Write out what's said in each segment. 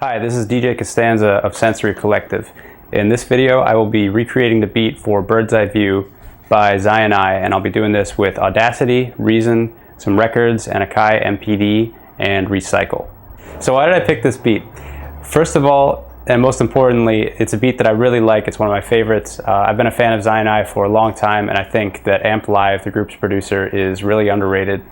Hi, this is DJ Costanza of Sensori Collective. In this video, I will be recreating the beat for Bird's Eye View by Zion I, and I'll be doing this with Audacity, Reason, some records, and Akai MPD, and Recycle. So why did I pick this beat? First of all, and most importantly, it's a beat that I really like. It's one of my favorites. I've been a fan of Zion I for a long time, and I think that Amp Live, the group's producer, is really underrated.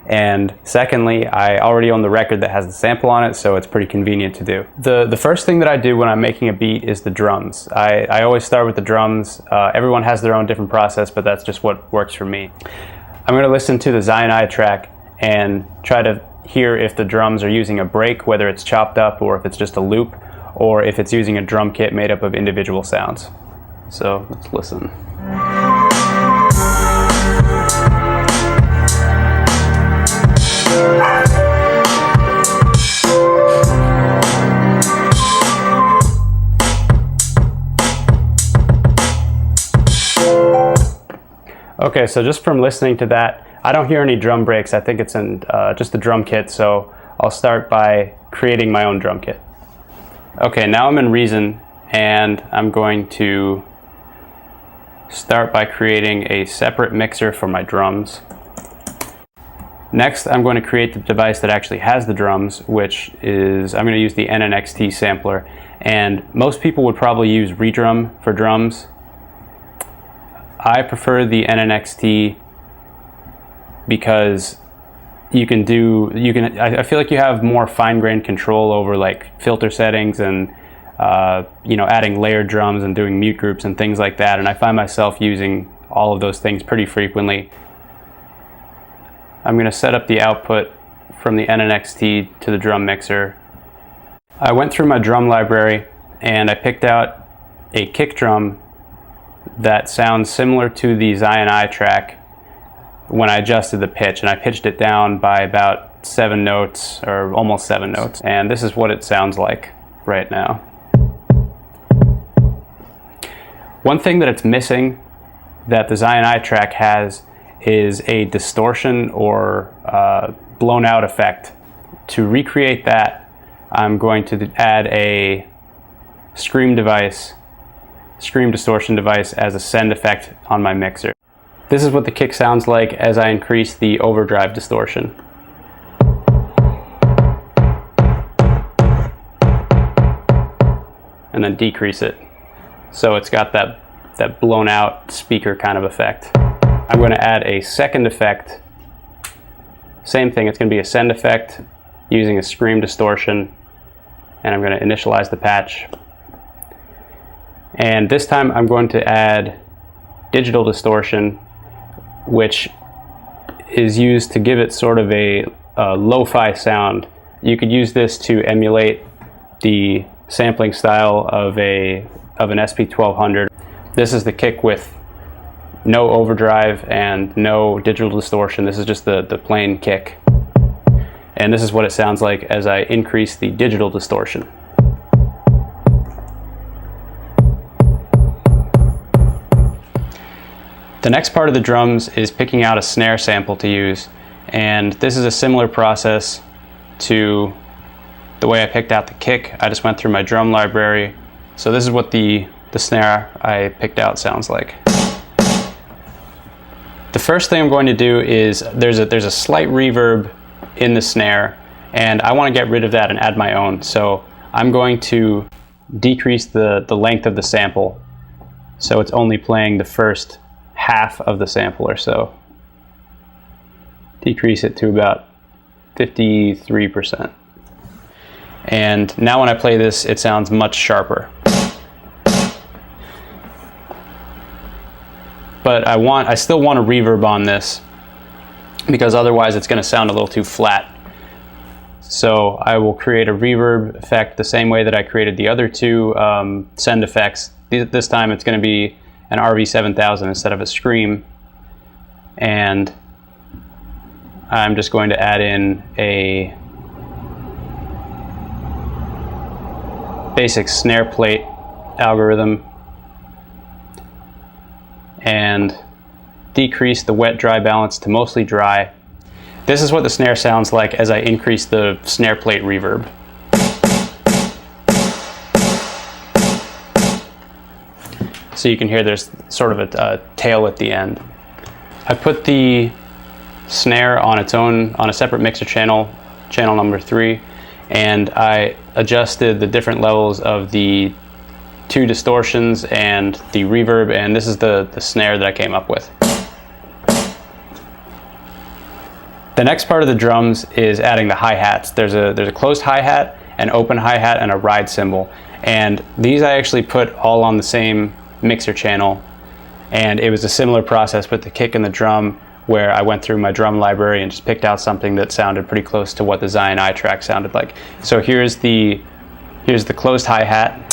And secondly, I already own the record that has the sample on it, so it's pretty convenient to do. The first thing that I do when I'm making a beat is the drums. I always start with the drums. Everyone has their own different process, but that's just what works for me. I'm going to listen to the Zion I track and try to hear if the drums are using a break, whether it's chopped up or if it's just a loop, or if it's using a drum kit made up of individual sounds. So let's listen. Okay, so just from listening to that, I don't hear any drum breaks. I think it's in just the drum kit, so I'll start by creating my own drum kit. Okay, now I'm in Reason, and I'm going to start by creating a separate mixer for my drums. Next, I'm going to create the device that actually has the drums, which is, I'm going to use the NNXT sampler, and most people would probably use Redrum for drums. I prefer the NNXT because I feel like you have more fine-grained control over like filter settings and adding layered drums and doing mute groups and things like that, and I find myself using all of those things pretty frequently. I'm going to set up the output from the NNXT to the drum mixer. I went through my drum library and I picked out a kick drum that sounds similar to the Zion I track when I adjusted the pitch, and I pitched it down by about 7 notes, or almost 7 notes, and this is what it sounds like right now. One thing that it's missing that the Zion I track has is a distortion or blown out effect. To recreate that, I'm going to add a scream distortion device as a send effect on my mixer. This is what the kick sounds like as I increase the overdrive distortion. And then decrease it. So it's got that blown out speaker kind of effect. I'm going to add a second effect. Same thing, it's going to be a send effect using a scream distortion, and I'm going to initialize the patch. And this time I'm going to add digital distortion, which is used to give it sort of a lo-fi sound. You could use this to emulate the sampling style of an SP1200. This is the kick with no overdrive and no digital distortion. This is just the plain kick. And this is what it sounds like as I increase the digital distortion. The next part of the drums is picking out a snare sample to use, and this is a similar process to the way I picked out the kick. I just went through my drum library. So this is what the snare I picked out sounds like. The first thing I'm going to do is there's a slight reverb in the snare, and I want to get rid of that and add my own. So I'm going to decrease the length of the sample so it's only playing the first half of the sample or so. Decrease it to about 53%. And now when I play this, it sounds much sharper. But I still want a reverb on this because otherwise it's going to sound a little too flat. So I will create a reverb effect the same way that I created the other two send effects. This time it's going to be an RV7000 instead of a scream. And I'm just going to add in a basic snare plate algorithm and decrease the wet-dry balance to mostly dry. This is what the snare sounds like as I increase the snare plate reverb. so you can hear there's sort of a tail at the end. I put the snare on its own, on a separate mixer channel, channel number 3, and I adjusted the different levels of the 2 distortions and the reverb, and this is the snare that I came up with. The next part of the drums is adding the hi-hats. There's a closed hi-hat, an open hi-hat, and a ride cymbal. And these I actually put all on the same mixer channel. And it was a similar process with the kick and the drum, where I went through my drum library and just picked out something that sounded pretty close to what the Zion I track sounded like. So here's the closed hi-hat.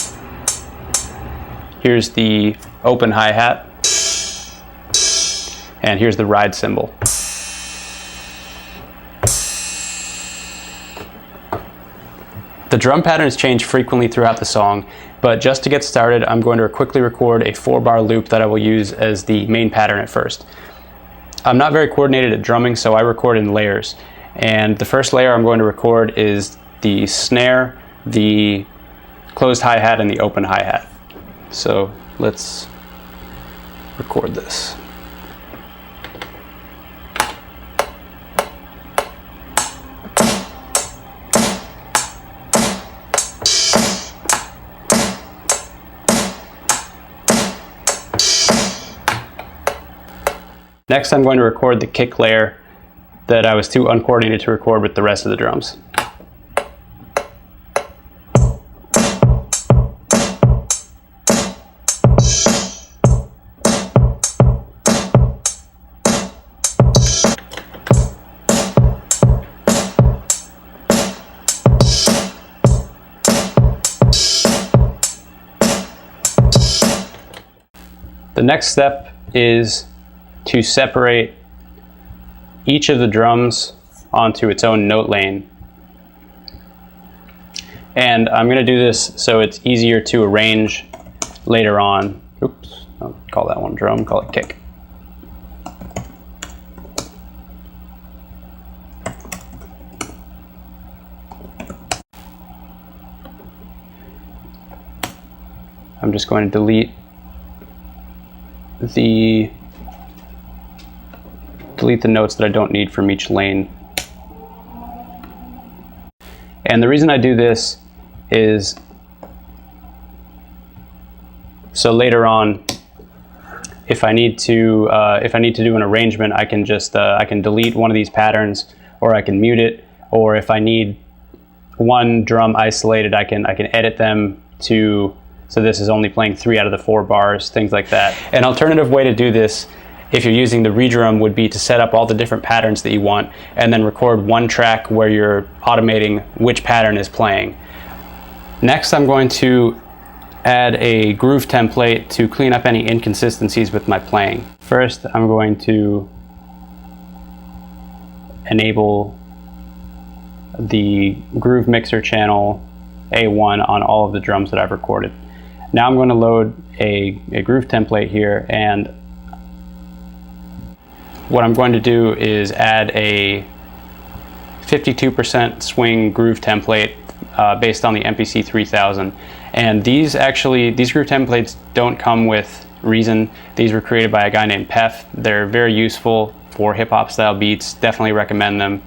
Here's the open hi-hat. And here's the ride cymbal. The drum patterns change frequently throughout the song, but just to get started, I'm going to quickly record a 4-bar loop that I will use as the main pattern at first. I'm not very coordinated at drumming, so I record in layers. And the first layer I'm going to record is the snare, the closed hi-hat, and the open hi-hat. So let's record this. Next, I'm going to record the kick layer that I was too uncoordinated to record with the rest of the drums. The next step is to separate each of the drums onto its own note lane. And I'm going to do this so it's easier to arrange later on. Oops, I'll call that one drum, call it kick. I'm just going to delete the notes that I don't need from each lane. And the reason I do this is so later on, if I need to do an arrangement, I can just I can delete one of these patterns, or I can mute it, or if I need one drum isolated, I can edit them to so this is only playing 3 out of the 4 bars, things like that. An alternative way to do this, if you're using the redrum, would be to set up all the different patterns that you want and then record one track where you're automating which pattern is playing. Next, I'm going to add a groove template to clean up any inconsistencies with my playing. First, I'm going to enable the groove mixer channel A1 on all of the drums that I've recorded. Now I'm going to load a groove template here, and what I'm going to do is add a 52% swing groove template based on the MPC 3000. And these groove templates don't come with Reason. These were created by a guy named Pef. They're very useful for hip hop style beats, definitely recommend them.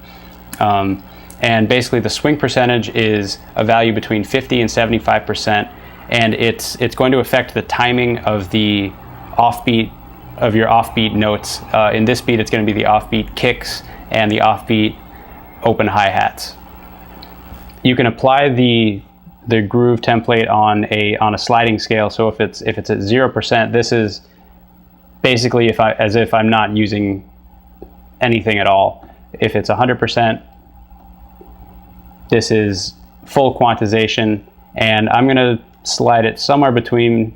And basically the swing percentage is a value between 50 and 75%, and it's going to affect the timing of the offbeat of your offbeat notes. In this beat, it's going to be the offbeat kicks and the offbeat open hi-hats. You can apply the groove template on a sliding scale. So if it's at 0%, this is basically as if I'm not using anything at all. If it's 100%, this is full quantization, and I'm going to slide it somewhere between.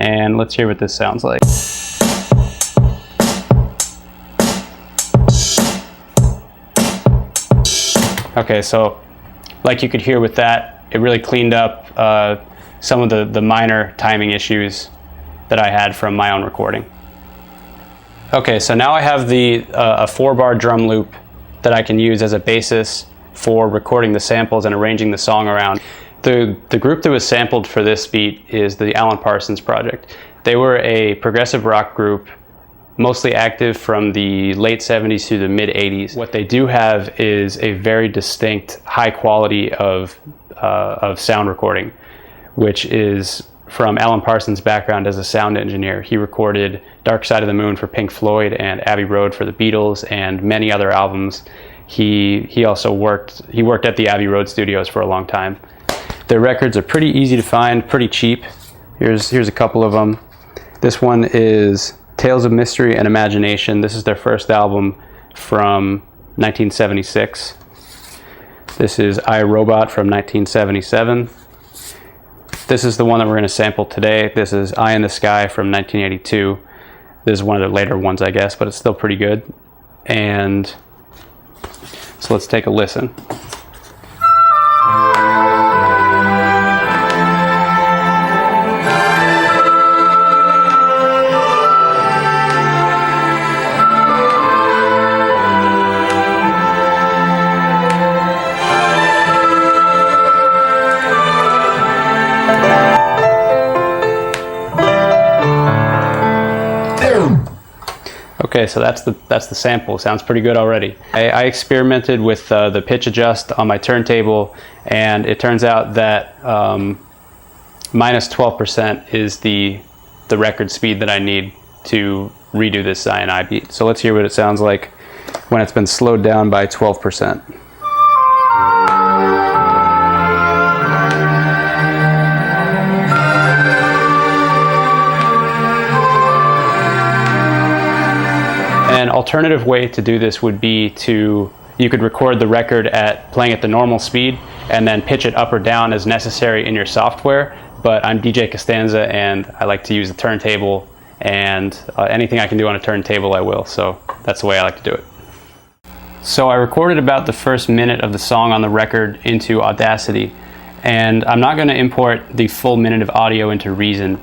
And let's hear what this sounds like. Okay, so like you could hear with that, it really cleaned up some of the minor timing issues that I had from my own recording. Okay, so now I have a 4-bar drum loop that I can use as a basis for recording the samples and arranging the song around. The group that was sampled for this beat is the Alan Parsons Project. They were a progressive rock group, mostly active from the late 70s to the mid 80s. What they do have is a very distinct high quality of sound recording, which is from Alan Parsons' background as a sound engineer. He recorded Dark Side of the Moon for Pink Floyd and Abbey Road for the Beatles and many other albums. He also worked at the Abbey Road studios for a long time. Their records are pretty easy to find, pretty cheap. Here's a couple of them. This one is Tales of Mystery and Imagination. This is their first album from 1976. This is I, Robot from 1977. This is the one that we're going to sample today. This is Eye in the Sky from 1982. This is one of the later ones, I guess, but it's still pretty good. And so let's take a listen. Okay, so that's the sample. Sounds pretty good already. I experimented with the pitch adjust on my turntable, and it turns out that minus 12% is the record speed that I need to redo this Zion I beat. So let's hear what it sounds like when it's been slowed down by 12%. An alternative way to do this would be you could record the record playing at the normal speed and then pitch it up or down as necessary in your software. But I'm DJ Costanza and I like to use the turntable, and anything I can do on a turntable I will, so that's the way I like to do it. So I recorded about the first minute of the song on the record into Audacity, and I'm not going to import the full minute of audio into Reason.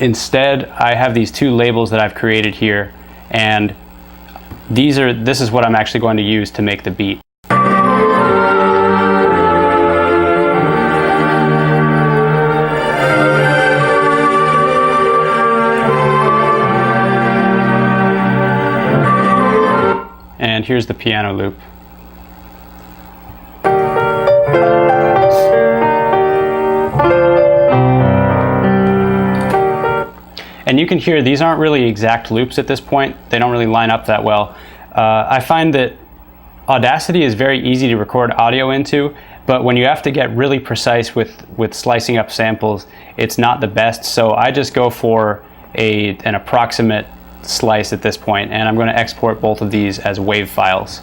Instead, I have these two labels that I've created here, and this is what I'm actually going to use to make the beat. And here's the piano loop. And you can hear these aren't really exact loops at this point. They don't really line up that well. I find that Audacity is very easy to record audio into, but when you have to get really precise with slicing up samples, it's not the best. So I just go for an approximate slice at this point, and I'm going to export both of these as WAV files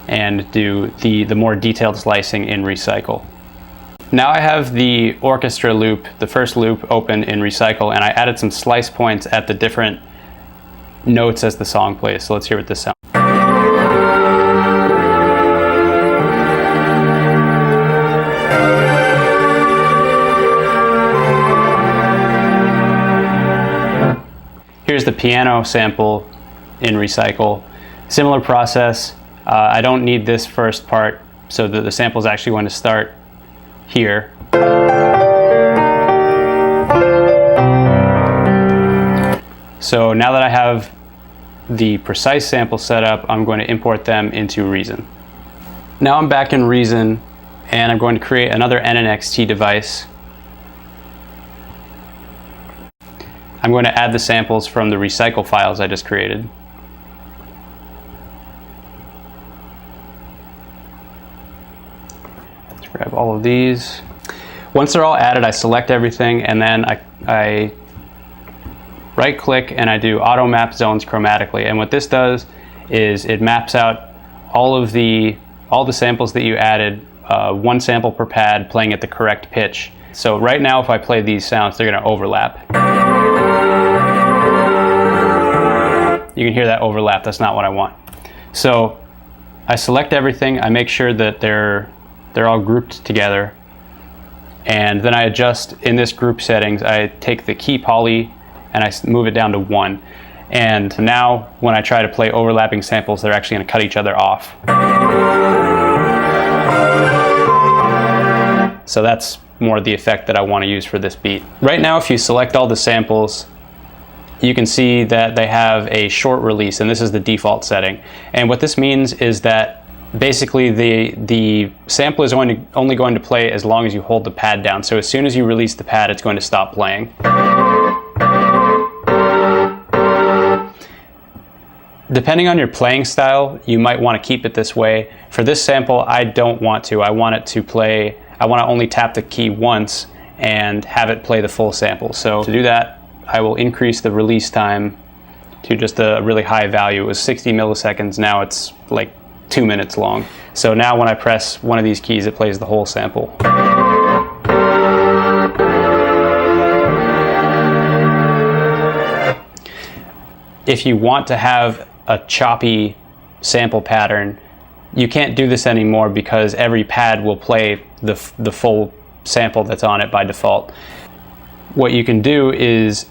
and do the more detailed slicing in Recycle. Now I have the orchestra loop, the first loop, open in Recycle, and I added some slice points at the different notes as the song plays. So let's hear what this sounds like. Here's the piano sample in Recycle. Similar process. I don't need this first part, so the sample is actually going to start here. So now that I have the precise sample set up, I'm going to import them into Reason. Now I'm back in Reason, and I'm going to create another NNXT device. I'm going to add the samples from the Recycle files I just created. Let's grab all of these. Once they're all added, I select everything, and then I right click and I do auto map zones chromatically. And what this does is it maps out all the samples that you added, one sample per pad, playing at the correct pitch. So right now, if I play these sounds, they're going to overlap. You can hear that overlap. That's not what I want. So I select everything. I make sure that they're all grouped together, and then I adjust in this group settings. I take the key poly and I move it down to 1. And now when I try to play overlapping samples, they're actually going to cut each other off. So that's more the effect that I want to use for this beat. Right now, if you select all the samples, you can see that they have a short release, and this is the default setting. And what this means is that basically the sample is only going to play as long as you hold the pad down. So as soon as you release the pad, it's going to stop playing. Depending on your playing style, you might want to keep it this way. For this sample, I don't want to. I want to only tap the key once and have it play the full sample. So to do that, I will increase the release time to just a really high value. It was 60 milliseconds, now it's like 2 minutes long. So now when I press one of these keys, it plays the whole sample. If you want to have a choppy sample pattern, you can't do this anymore because every pad will play the full sample that's on it by default. What you can do is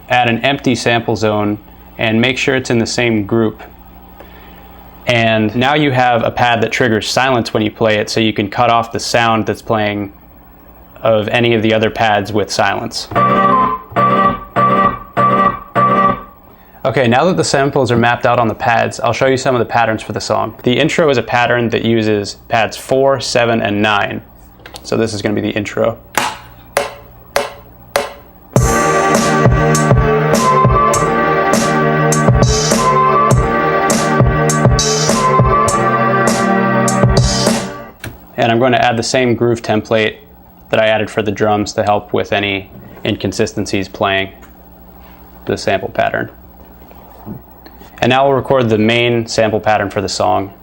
add an empty sample zone and make sure it's in the same group. And now you have a pad that triggers silence when you play it, so you can cut off the sound that's playing of any of the other pads with silence. Okay, now that the samples are mapped out on the pads, I'll show you some of the patterns for the song. The intro is a pattern that uses pads 4, 7, and 9. So this is going to be the intro. And I'm going to add the same groove template that I added for the drums to help with any inconsistencies playing the sample pattern. And now we'll record the main sample pattern for the song.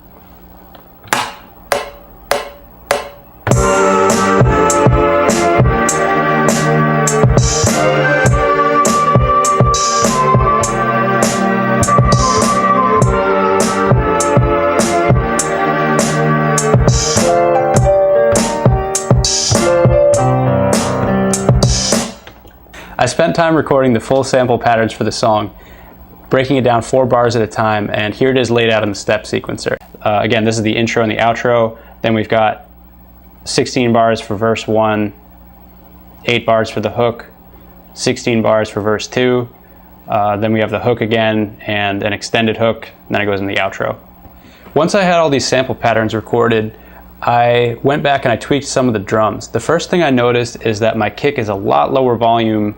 I spent time recording the full sample patterns for the song, breaking it down 4 bars at a time, and here it is laid out in the step sequencer. Again, this is the intro and the outro. Then we've got 16 bars for verse 1, 8 bars for the hook, 16 bars for verse 2, then we have the hook again and an extended hook, and then it goes in the outro. Once I had all these sample patterns recorded, I went back and I tweaked some of the drums. The first thing I noticed is that my kick is a lot lower volume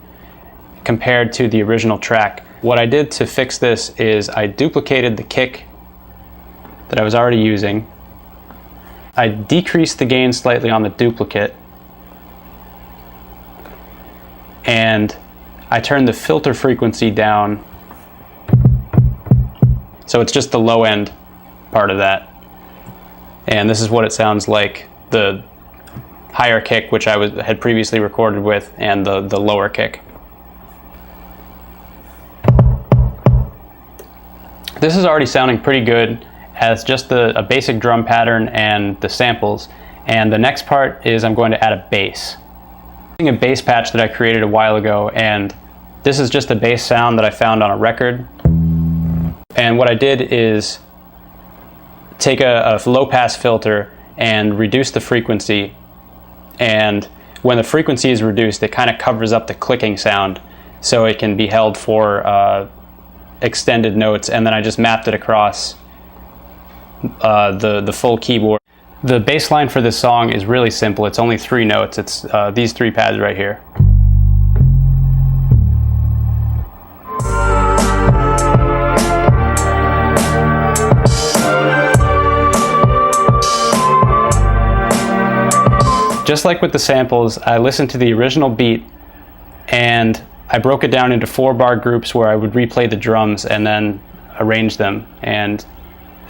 compared to the original track. What I did to fix this is I duplicated the kick that I was already using. I decreased the gain slightly on the duplicate, and I turned the filter frequency down so it's just the low end part of that. And this is what it sounds like, the higher kick, which I had previously recorded with, and the lower kick. This is already sounding pretty good as just a basic drum pattern and the samples. And the next part is I'm going to add a bass. I'm using a bass patch that I created a while ago, and this is just a bass sound that I found on a record. And what I did is take a low pass filter and reduce the frequency, and when the frequency is reduced, it kind of covers up the clicking sound so it can be held for extended notes, and then I just mapped it across the full keyboard. The bass line for this song is really simple. It's only 3 notes. It's these 3 pads right here. Just like with the samples, I listened to the original beat and I broke it down into 4-bar groups where I would replay the drums and then arrange them. And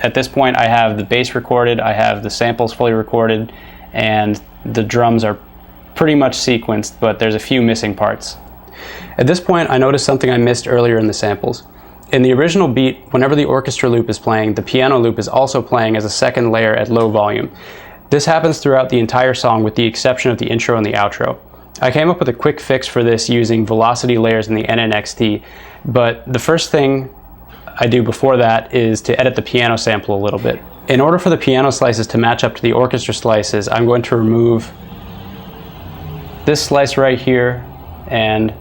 at this point I have the bass recorded, I have the samples fully recorded, and the drums are pretty much sequenced, but there's a few missing parts. At this point I noticed something I missed earlier in the samples. In the original beat, whenever the orchestra loop is playing, the piano loop is also playing as a second layer at low volume. This happens throughout the entire song with the exception of the intro and the outro. I came up with a quick fix for this using velocity layers in the NNXT, but the first thing I do before that is to edit the piano sample a little bit. In order for the piano slices to match up to the orchestra slices, I'm going to remove this slice right here and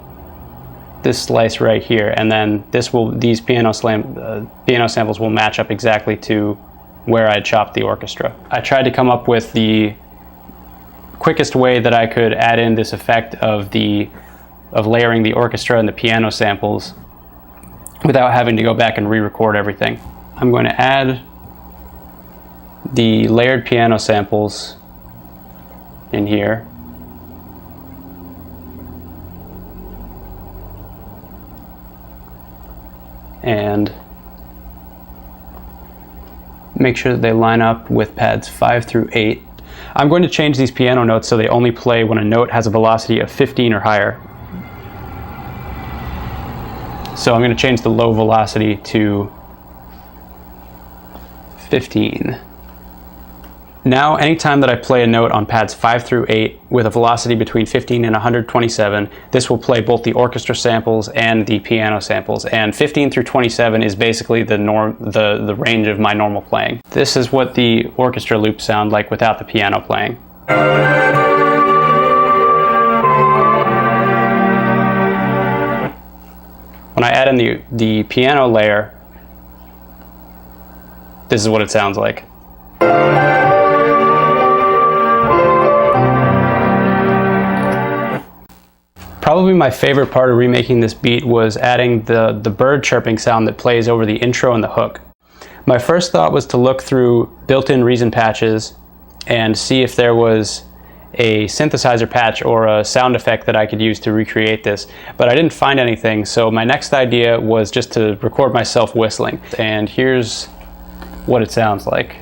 this slice right here, and then these piano samples will match up exactly to where I chopped the orchestra. I tried to come up with the quickest way that I could add in this effect of layering the orchestra and the piano samples without having to go back and re-record everything. I'm going to add the layered piano samples in here. And make sure that they line up with pads 5 through 8. I'm going to change these piano notes so they only play when a note has a velocity of 15 or higher. So I'm going to change the low velocity to 15. Now, anytime that I play a note on pads 5 through 8 with a velocity between 15 and 127, this will play both the orchestra samples and the piano samples. And 15 through 27 is basically the range of my normal playing. This is what the orchestra loops sound like without the piano playing. When I add in the piano layer, this is what it sounds like. Probably my favorite part of remaking this beat was adding the bird chirping sound that plays over the intro and the hook. My first thought was to look through built-in Reason patches and see if there was a synthesizer patch or a sound effect that I could use to recreate this, but I didn't find anything, so my next idea was just to record myself whistling. And here's what it sounds like.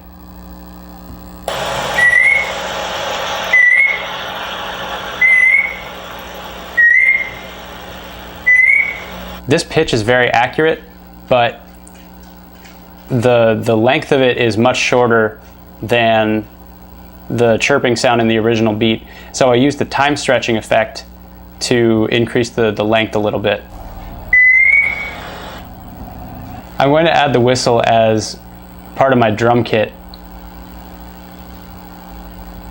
This pitch is very accurate, but the length of it is much shorter than the chirping sound in the original beat. So I used the time stretching effect to increase the length a little bit. I'm going to add the whistle as part of my drum kit,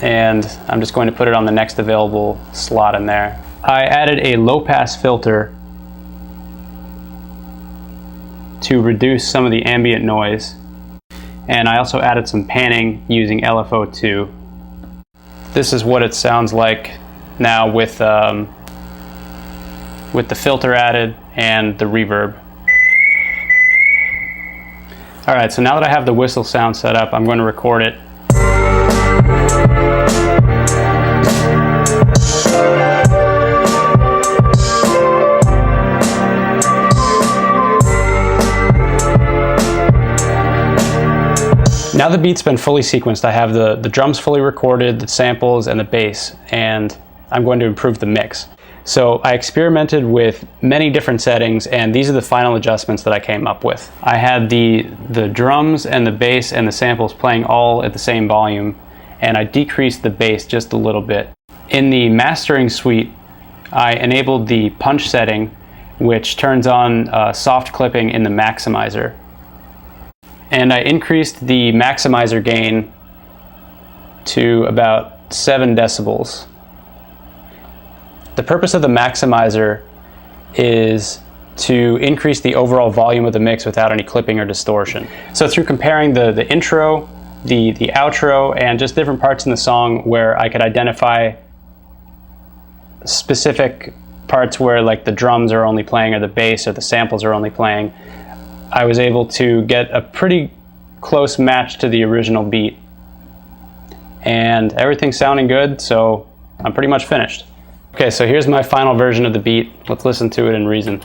and I'm just going to put it on the next available slot in there. I added a low pass filter to reduce some of the ambient noise, and I also added some panning using LFO2. This is what it sounds like now with the filter added and the reverb. Alright, so now that I have the whistle sound set up, I'm going to record it. Now the beat's been fully sequenced. I have the drums fully recorded, the samples, and the bass, and I'm going to improve the mix. So I experimented with many different settings, and these are the final adjustments that I came up with. I had the drums and the bass and the samples playing all at the same volume, and I decreased the bass just a little bit. In the mastering suite, I enabled the punch setting, which turns on soft clipping in the maximizer. And I increased the maximizer gain to about 7 decibels. The purpose of the maximizer is to increase the overall volume of the mix without any clipping or distortion. So through comparing the intro, the outro, and just different parts in the song where I could identify specific parts where like the drums are only playing or the bass or the samples are only playing, I was able to get a pretty close match to the original beat. And everything's sounding good, so I'm pretty much finished. Okay, so here's my final version of the beat. Let's listen to it in Reason.